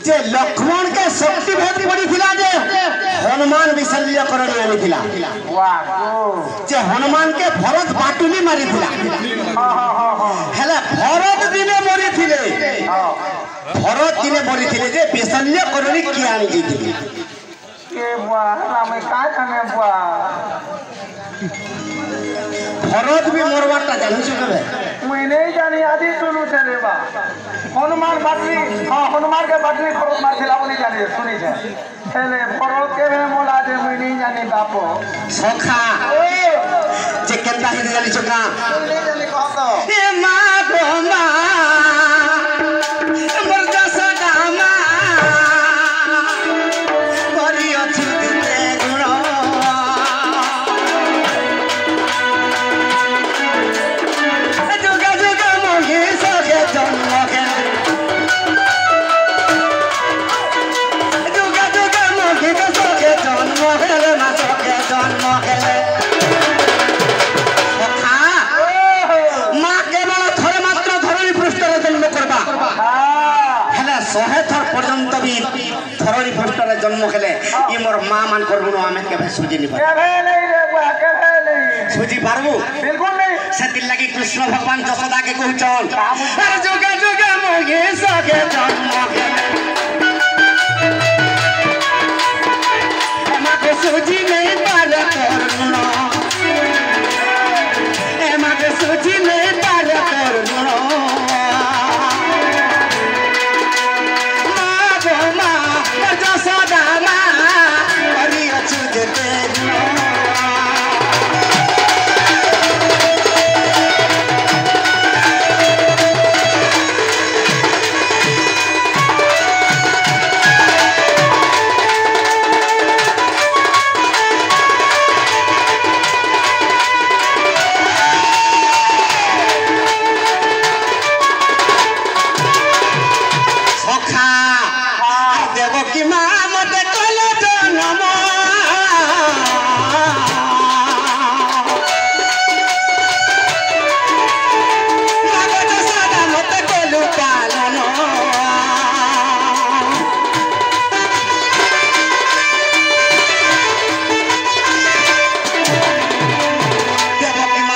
जे लक्ष्मण के शक्ति भेद पड़ी थिला जे हनुमान विशल्य करणी आनी थिला वाह जे हनुमान के भरत बाटुली मारी थिला हेला भरत दिने मरी थिले भरत दिने मरी थिले जे विशल्य करणी की आनी दिथिले के वाह राम का जाने वाह भरत भी मरवाटा जानि छु केबे मुई नहीं जानी आदि सुनु चले बा हनुमान बाटली हां हनुमान के बाटली भरत मार थिला बोली जानी सुनी छे हेले भरत के मोला जे मुई नहीं जानी बापो सखा जे केनता हिंदी जानि छु का नहीं जानी कह तो ए मां गो मां मरदा सदा मां करी अछि दिते गुण जुगा जुगा मोहि सके जन्म के जुगा जुगा मोहि सके जन्म के ना सके जन्म के शहे थर पर्यंत भी धरणी पृष्ठरे जन्म खेले ये मोर मां मान करबुनो आमे केबे सुजी नि केबे नहीं रे बुआ केबे नहीं सुजी पारबु बिल्कुल नहीं सेति लागि कृष्ण भगवान जशोदा के कहउचन अरे जुगे जुगे मोगे सके जन्म एमा के सुजी नहीं पार करबुनो एमा के सुजी नहीं पार करबुनो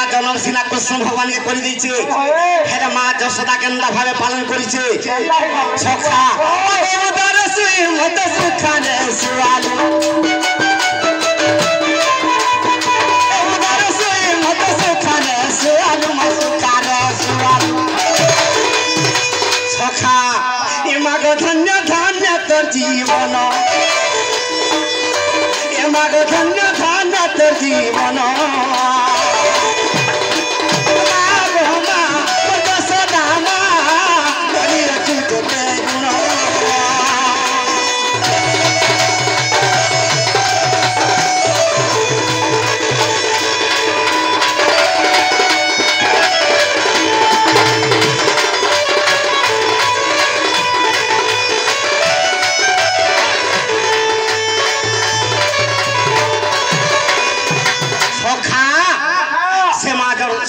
भगवान के कर दीचे हेरा मां जशोदा केंदा भावे पालन करिছে सखा उदर से मत सुखाने सुआल उदर से मत सुखाने सुआल मसुखाने सुआल सखा एमाग धन्य धन्य तोर जीवन एमाग धन्य धन्य तोर जीवन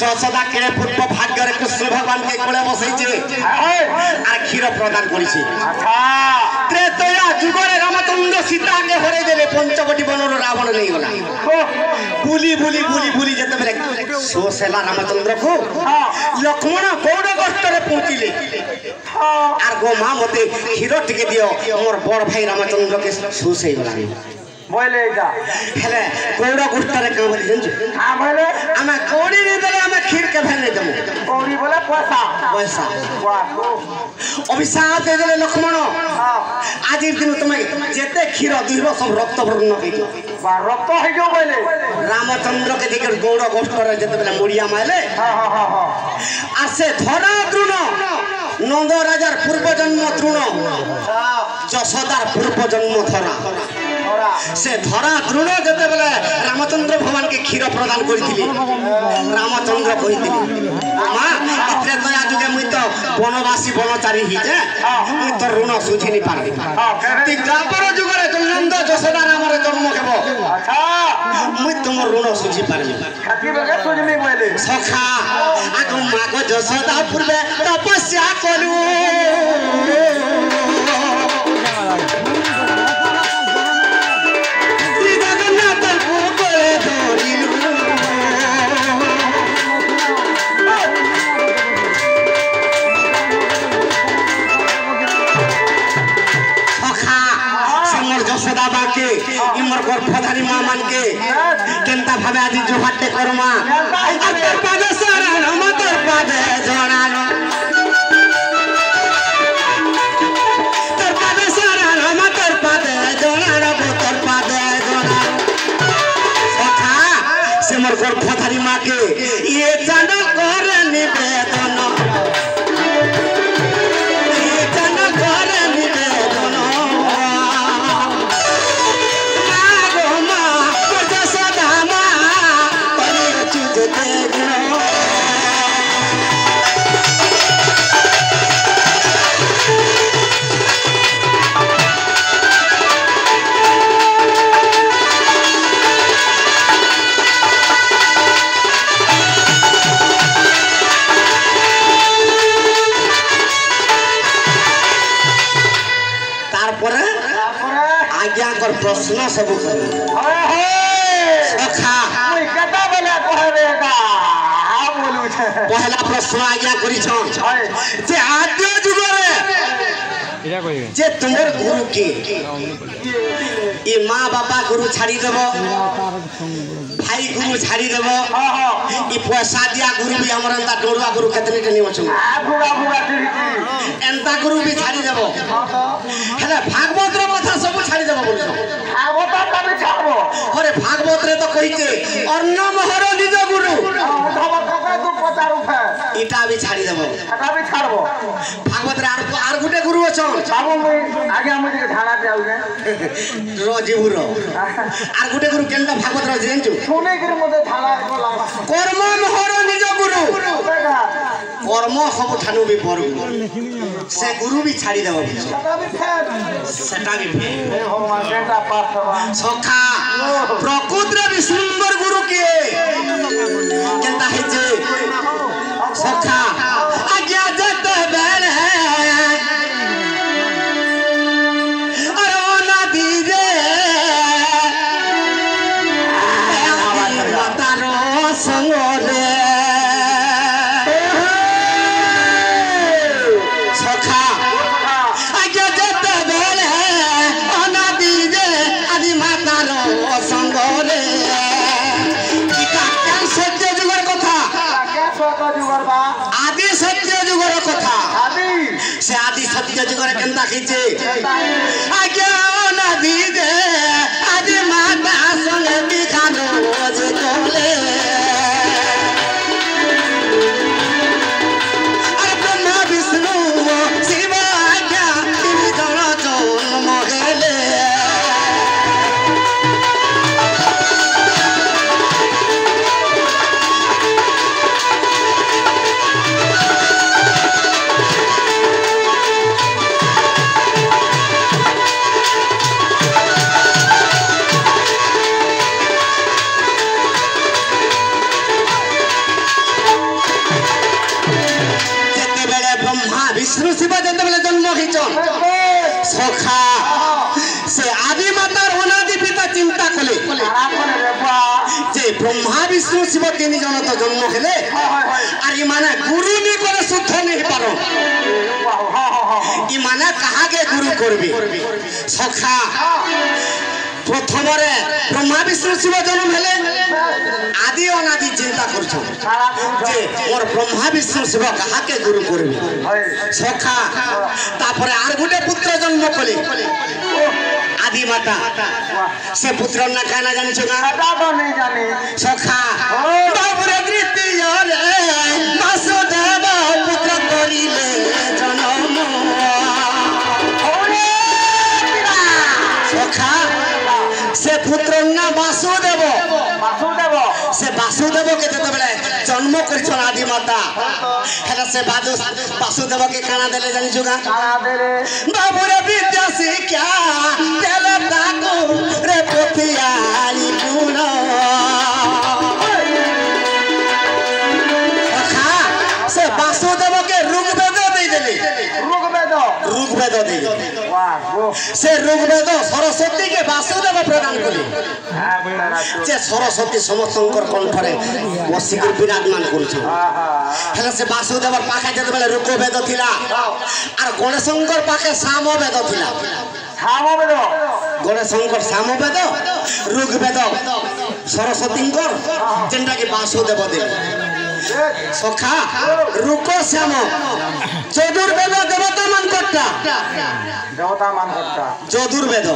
जशोदा के पूर्व भाग्य रे कृष्ण भगवान के कोले बसैছে আর ক্ষীর প্রদান করেছে त्रेतया जुग रे रामचंद्र सीता के हरे देले पंचवटी बनर रावण नहीं गला बुली बुली बुली बुली जते बेले सोसेला रामचंद्र को लक्ष्मण गौड़ कष्ट रे पहुंचिले आर गो मां मते क्षीर टिके दियो मोर बड़ भाई रामचंद्र के सोसे गला बोले जा हेले गौड़ कष्ट रे काम जंजु हां बोले हम गौड़ी रे देले हम क्षीर के भेने दमु गौड़ी बोले पैसा पैसा वाह अभिशाप दे देले लक्ष्मण आज दिन तुमे जेते क्षीर दुहिरो सब रक्त वर्ण के बा रक्त है जो बोले रामचंद्र के दिकर गौड़ कष्ट रे जते बेले मुड़िया माइले हां हां हां हां आ से धरा तृण नंद राजार पूर्व जन्म तृण जशोदार पूर्व जन्म धरा से धरा तृण जते बेले रामचंद्र भगवान के क्षीर प्रदान करथिली रामचंद्र कहिथिली मां इतरे दया जुगे मुई तो वनवासी वनचारी ही जे मुई तो ऋण सुझी नि पारबी ती द्वापर जुगरे जो नंद जशोदा नामरे जन्म हेबो अच्छा मुई तुम ऋण सुझी पारबी खाती बगे सुझनी बोले सखा आगो मागो जशोदा पूर्वे तपस्या करू গর্ভধারী মা মানকে কেনতা ভাবে আজি জোহারটে করমা আর তোর পাদে শরণ তোর পাদে জড়ানো তোর পাদে শরণ তোর পাদে জড়ানো তোর পাদে জড়ানো সখা সে মোর গর্ভধারী মাকে ইয়ে চাঁদ করে নিবেদন प्रश्न सब पहला प्रश्न आज्ञा जे आद्य जुगरे जे तुमर गुरु के ये माँ बापा गुरु छाड़ी देव भाई गुरु छाड़ी देव ये पैसा दिया गुरु भी हमर एंता डोरुआ गुरु केतने के नियो छन एंता गुरु भी छाड़ी देव हेले भागवत रो कथा सब छाड़ी देव बोलछो भागवत का भी छाड़बो अरे भागवत रे तो कहिते अन्न महर निज गुरु उठवा कका तू पचारू फे इटा भी छाड़ी देव एटा भी छाड़बो भागवत रे आर गुटे गुरु अछन बाबू मुई आगे हम के ढाणा जाऊ रे रोजीबुरो आर गुटे गुरु केनता भागवत रो जेंचु सुने के मते ढाणा कर्म महर निज गुरु कर्म सब ठानु भी पर से गुरु भी छाड़ी देव सेटा भी भगवान केनता पास सखा प्रकृति भी सुंदर गुरु के केनता है जे सखा आज्ञा जते बेले सत्य जुगर केनता खींचे आज्ञा ना दी दे आज माता संग बिखानो जे कोले अरे ब्रह्मा विष्णु शिव आज्ञा तीन जन जन्म हेले विष्णु शिव जते बेले जन्म हिचन सखा से आदि मातार अनादि पिता चिंता कले जे ब्रह्मा विष्णु शिव तीन जन तो जन्म हेले आर माने गुरु नि करे शुद्ध नहीं पारो ई माने कहा के गुरु करबी सखा प्रथम रे ब्रह्मा विष्णु शिव जन्म हेले आदि अनादि चिंता करछो जे मोर ब्रह्मा विष्णु शिव कहा के गुरु करबी सखा तापरे आर गुटे पुत्र जन्म कले आदि माता से पुत्र ना काना जानि छ ना दादा नहीं जाने सखा बाबुरे तृतीय रे वासुदेव पुत्र करिले जन्म सखा से पुत्र ना वासुदेव से वासुदेव के जते बेले जन्म करछन आदि माता हेला से वासुदेव के काना देले जानि छुगा काना देले बाबुरे विद्या शिक्षा देले ताको रे पोथियाली गुण सखा से वासुदेव के ऋग्वेद दे देले ऋग्वेद दे वाह से ऋग्वेद सरस्वती के वासुदेव प्रदान कले जे सरस्वती समस्तंकर कंठरे बसी के विराजमान करछ हेले से वासुदेव पाखे जते बेले ऋग्वेद थिला आर गणेशंकर पाखे सामवेद थिला সামবেদ গণেশঙ্কর সামবেদ ঋগ্বেদ সরস্বতীঙ্কর যেটাকি বাসুদেব দেব সখা রুক শ্যাম চতুর্বেদ দেবতা মানকর্তা দেবতা মানকর্তা যদুর্বেদ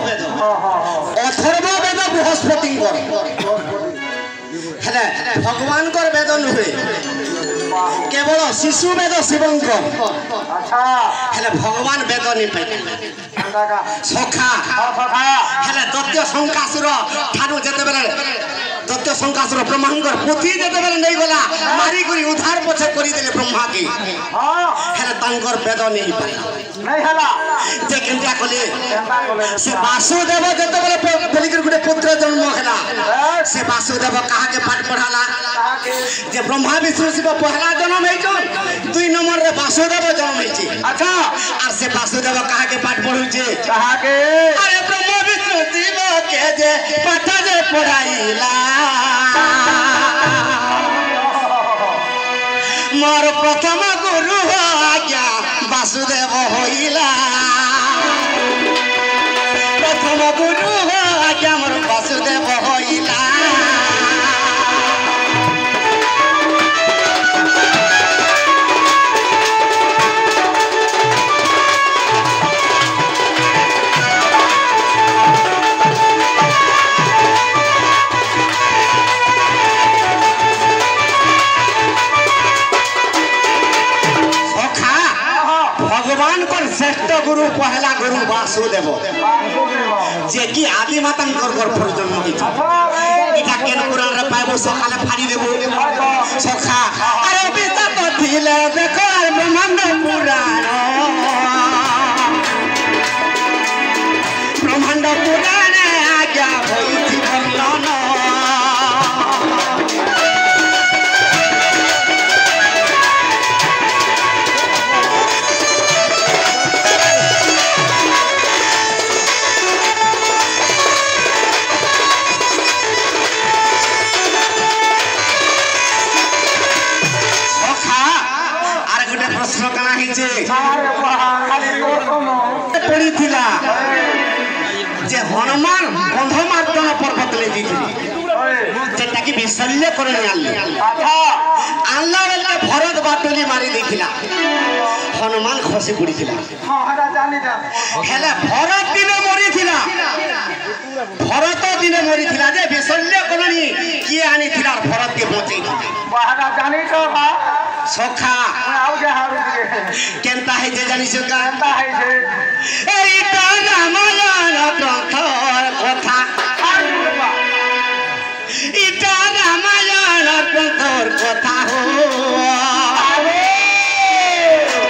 অথর্ববেদ বৃহস্পতিঙ্কর হেলে ভগবানকর বেদ নুহে কেবল শিশু বেদ শিবঙ্কর আচ্ছা হেলে ভগবান বেদ নি পাই সখা হেলে দত্য শঙ্কাসুর ঠারু যেতেবেলে দত্ত শঙ্কাসুর ব্রহ্মাঙ্কর পুথি যেতেবেলে নেই গলা মারি করি উদ্ধার পছে করি দেলে ব্রহ্মাকে হেলে তাঙ্কর বেদ নেই পাই নাই হেলা যে কেন্দ্রা কলে কেনতা কলে সে বাসুদেব যেতেবেলে বলিকর গুটে পুত্র জন্ম হেলা সে বাসুদেব কাহাকে পাঠ পড়ালা তাহাকে যে ব্রহ্মা বিষ্ণু শিব পহলা জন্ম হয়েছন 2 নম্বরে বাসুদেব জন্ম হয়েছে আচ্ছা আর সে বাসুদেব কাহাকে পাঠ পড়ুছে তাহাকে আরে ব্রহ্মা বিষ্ণু শিব কে যে পাঠ যে পড়াইলা মোর প্রথম গুরু আজ্ঞা বাসুদেব হইলা প্রথম গুরু আজ্ঞা মোর বাসুদেব হইলা भगवान को श्रेष्ठ गुरु पहला गुरु वासुदेव जे कि आदि मातांकर गर्भर जन्म होइछ इटा केन पुराण रे पाइबो सखाले फाड़ी देबो सखा अरे बिता तो थिले देखो ब्रह्मांड पुराण ब्रह्मांड पुराण आज्ञा होइछि वर्णन पड़ीला जे हनुमान बंधमार्दन पर्वत ले जेटा कि विशल्य करे आनला बेले भरत बाटली मारी देखिला हनुमान खसी पड़ीला हेले भरत दिने मरीथिला भरत दिने मरीथिला जे विशल्य करनी किए आनीथिला भरत के बचई बाहरा जानी तो बा सखा आउ जे हारू केनता है जे जानी सका केनता है जे এইটা রামায়ণ গ্রন্থর কথা এটা রামায়ণ গ্রন্থর কথা হো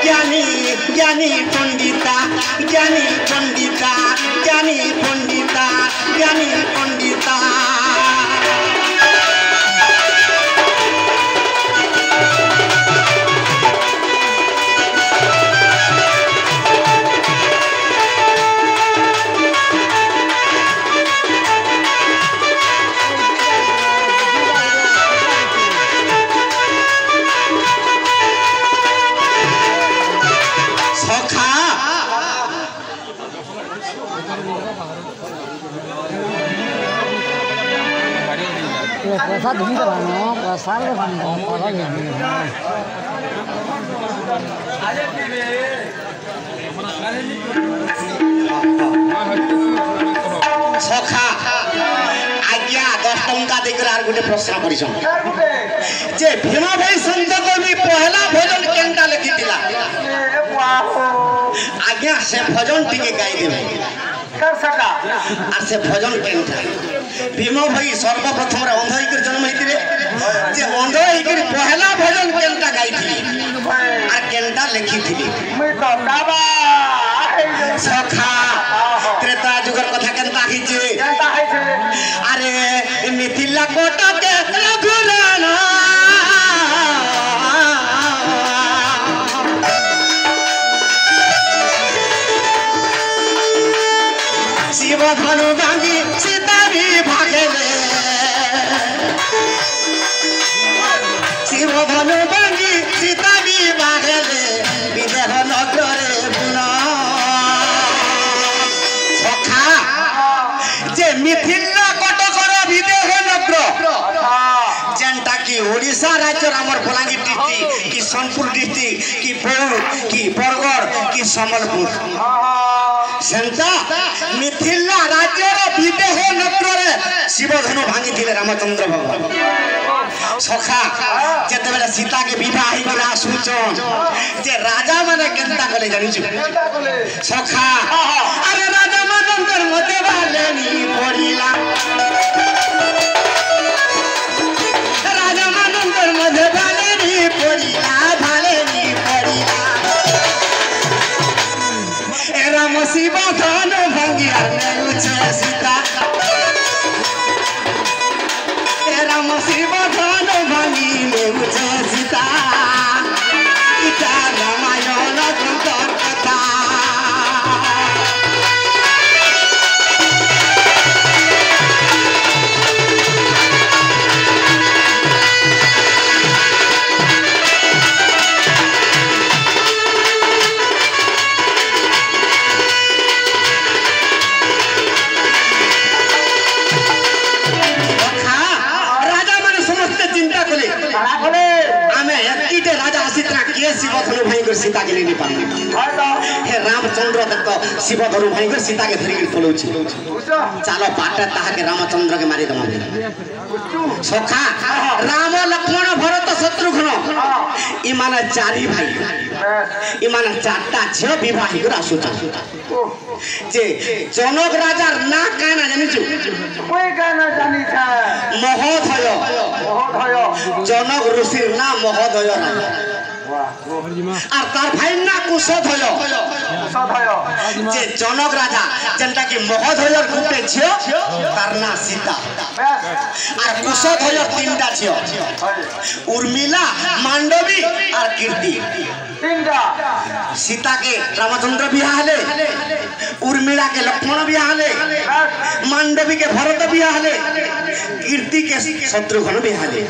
জ্ঞানী জ্ঞানী পণ্ডিতা জ্ঞানী পণ্ডিতা জ্ঞানী পণ্ডিতা জ্ঞানী পণ্ডিতা प्रसाद धुनी कराना प्रसाद खाना पता नहीं सखा आज्ञा 10 टंका देकर आर गुटे प्रश्न करिसन जे भीमा भाई संत कवि पहला भजन केनटा लिखितिला आज्ञा से भजन टिके गाई देबे कर सका আর সে ভজন কেনটা ভীম ভাই সর্বপ্রথম অন্ধ হইকর জন্ম হইতিরে যে অন্ধ হইকর পহলা ভজন কেনটা গাইথিলি আর কেনটা লিখিথিলি মই তো বাবা সখা ত্রেতা যুগের কথা কেনটা হইছে কেনতা হইছে আরে মিথিলা কোটকে রঘুরানা शिव धनु भांगी सीता भी भागेले शिव धनु भांगी सीता भी भागेले विदेह नगरे बुना मिथिला कटकर विदेह नगर जेनटा कि ओडिशा राज्य हमर बलांगीर डिस्ट्रिक्ट कि सोनपुर डिस्ट्रिक्ट कि बौद्ध कि बरगढ़ कि संबलपुर सेंटा मिथिला राज्य विदेह नगर शिवधनु भांगी थिले रामचंद्र भगवान सखा जते बेला सीता के विवाह हिला सुचन जे राजा माने केनता कले जानि छु सखा अरे राजा मानंदर मते वाले नी पड़िला राजा मानंदर मते वाले नी पड़िला भाले नी पड़िला ए राम शिव धन भांगिया ने उछे सीता राम शिव धन भांगी ने उछे सीता इता रामायण ग्रंथ कथा शिवधनु भाई को सीता के लिए पानी हे रामचंद्र तक शिवधनु भाई को सीता के धरी पलौ चलो पाटे ताहा के रामचंद्र के मारी दमा सखा राम लक्ष्मण भरत शत्रुघ्न इमाने चारि भाई इमाने चारटा झियो विवाहिक आसुचा जे जनक राजार ना काना जानि छु कोई गाना जानी था महोदय जनक ऋषिर ना महोदय राजा আর তার ভাই না কুশধয় যে জনক রাজা যেটা কি মহোদয়ের গুটে ঝিও তার না সীতা আর কুশধয়ের তিনটা ঝিও উর্মিলা মান্ডবী আর কীর্তি তিনটা सीता के रामचंद्र बिहा हले उर्मिला के लक्ष्मण बिहा हले मांडवी के भरत बिहा हले कीर्ति के शत्रुघ्न बिहा हले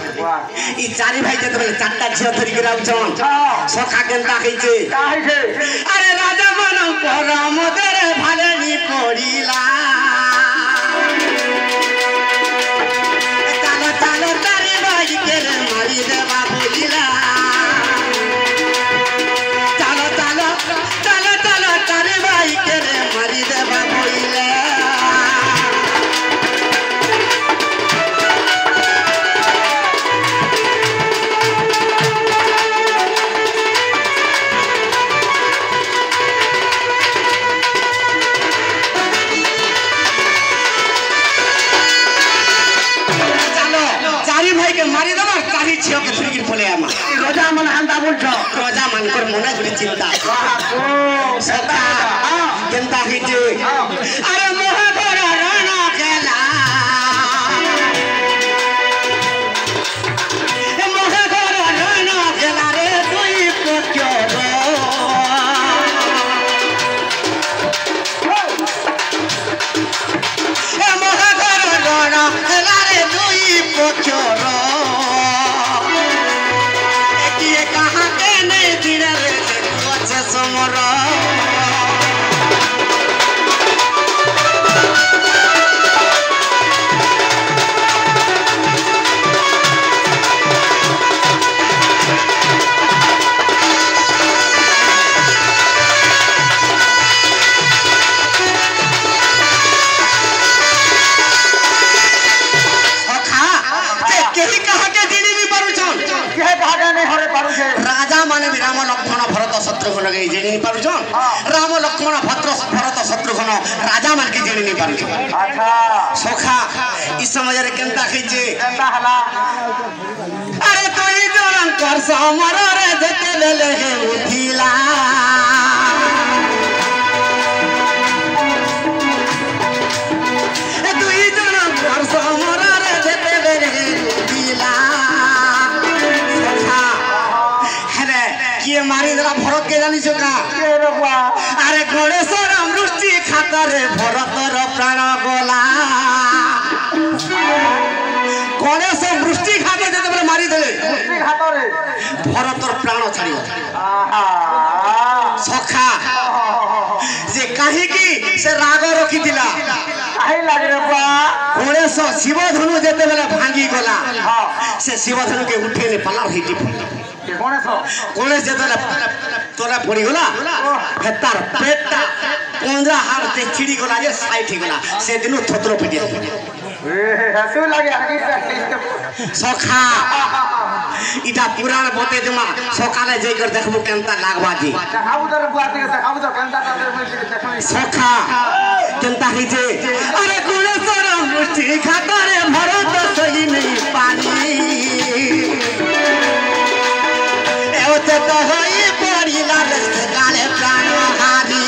ई चारि भाई जते बेले चारटा झियो धरि के राउछन सखा केनता कहिचे अरे राजा मानव परम देरे भाले नी पड़िला चलो चलो तारी भाई के मारी देवा बोलिला तारे भाई के रे मारी देवा बोइले चलो चारि भाई के मारी देवा चारि छियो के धुरगिर पले आमा रोजा मन हंदा बोलछो रोजा मन कर मने गुडी चिंता सता केनता हिजे अरे मोह बड़ा राणा केला ए मोह बड़ा राणा केला रे कोई पक्यो रो ए मोह बड़ा राणा केला रे कोई पक्यो रो ये कहां के नहीं दिन रे कुछ समरा राजा माने राम लक्ष्मण भरत शत्रुघ्न के जेनी पारुछन राम लक्ष्मण भरत शत्रुघ्न राजा मान के जेनी पारुछन अच्छा सखा इस समय रे केनता खिचे केनता हला अरे कोई जोरन कर समर रे देते ले हे उठिला ए कोई जोरन कर समर रे देते ले हे उठिला किए मारी जरा भरत के जानी का अरे गणेशर मृष्टि खातरे भरतर प्राण गला गणेश मृष्टि खाते जब मारी देले भरतर प्राण छाड़ी सखा जे कहीं की से राग रखी दिला काहे लागे रे बा गणेश शिवधनु जेते बेले भांगी गला से शिवधनु के उठेले पला हिटी गणेश जेते तोरा पड़ी गला हेतार पेटटा 15 हाथ ते छिड़ी गला जे साइड गला से दिनु थोतरो पिटिया हसू लगे सखा इटा पुराण बते दमा सकाले जई कर देखबो केनता लागबा जी देखाबुदर बुआती देखाबुदर केनता देखबो सखा केनता ही जे अरे गुणेश्वर मुठी खातारे भरत सही नहीं पानी एवते तो होई पड़िला रस्ते काले प्राण हारी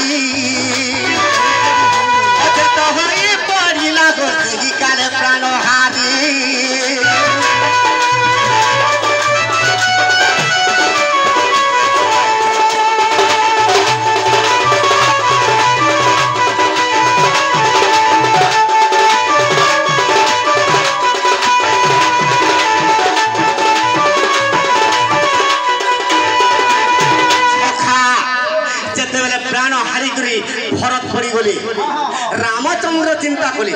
एवते तो होई पड़िला गोस्ती काले प्राण हारी भरत पड़ी गली रामचंद्र चिंता कले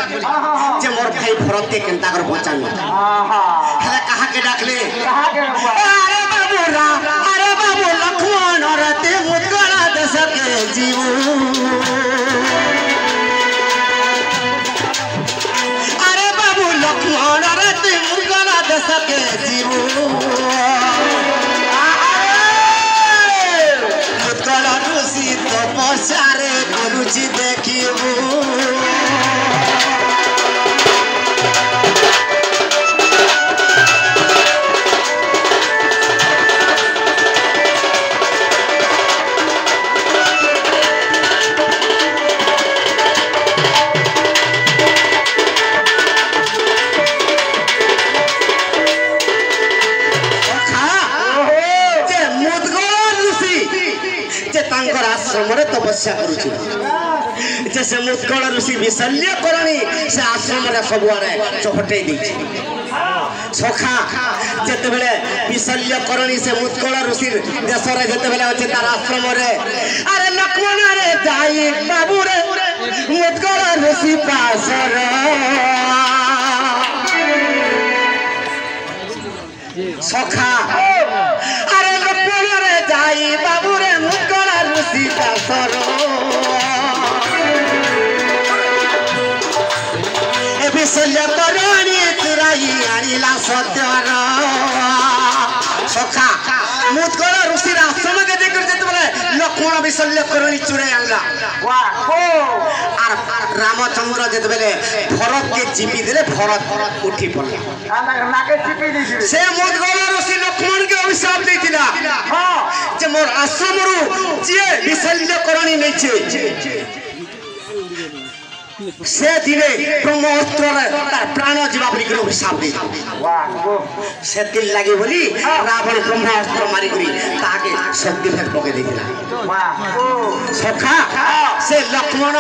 जे मोर भाई भरत के केनता कर बचान हेले कहा के डाकले अरे बाबू लक्ष्मण रते मुदगला देश के जीव अरे बाबू लक्ष्मण रते मुदगला देश के जीव तपस्यारे करुची देखिबू तपस्या करुची जैसे मुदगल ऋषि विशल्य करणी से आश्रम रे सबुआरे चहटै दी सखा जेते बेले विशल्य करणी से मुदगल ऋषि देश रे जेते बेले अछि तार आश्रम रे अरे लक्ष्मण रे जाई बाबू रे मुदगल ऋषि पास रे सखा अरे लक्ष्मण रे जाई बाबू रे मुदगल ऋषि पास रे विशल्य करणी चुराई आनिला सत्यर सखा मुदगल ऋषि आश्रम के देख जेते बेले लक्ष्मण विशल्य करणी चुराई आनला आर रामचंद्र जेते बेले भरत के चिपी देले भरत उठी पड़ला नाके चिपी दी से मुदगल ऋषि लक्ष्मण के अभिशाप देतिला हां जे मोर आश्रम रु जे विशल्य करणी नै छे से दिने ब्रह्मोस्त्र तार प्राण जीवा बोली कर अभिशाप दे से दिल लागे बोली रावण ब्रह्मोस्त्र मारी करी ताके शक्ति भेद पके देतिला सखा से लक्ष्मण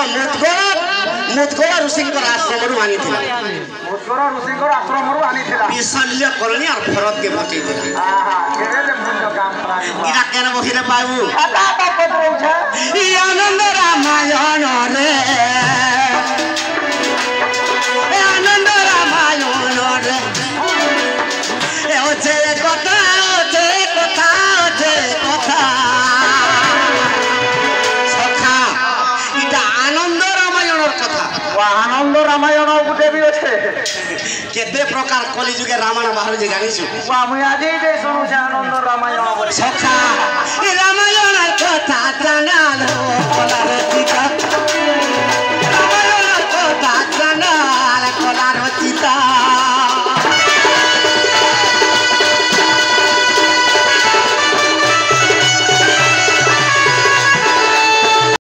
मुदगल ऋषिंकर आश्रम रु आनीथिला मुदगल ऋषिंकर आश्रम रु आनीथिला विशल्य करणी और भरत के बचै देला केरे जे पुण्य काम करा इरा केन बहिरे बाबू आता पद रहउछा ई आनंद रामायण रे आनंद रामायण रे ए ओछे कथा सखा इटा आनंद रामायण कथा आनंद रामायण गुटे भी अछि केते प्रकार कली जुगे रामायण बाहर जे जानिछु मुई आजे जे सुनु छ आनंद रामायण बोली सखा ए रामायण कथा जानालो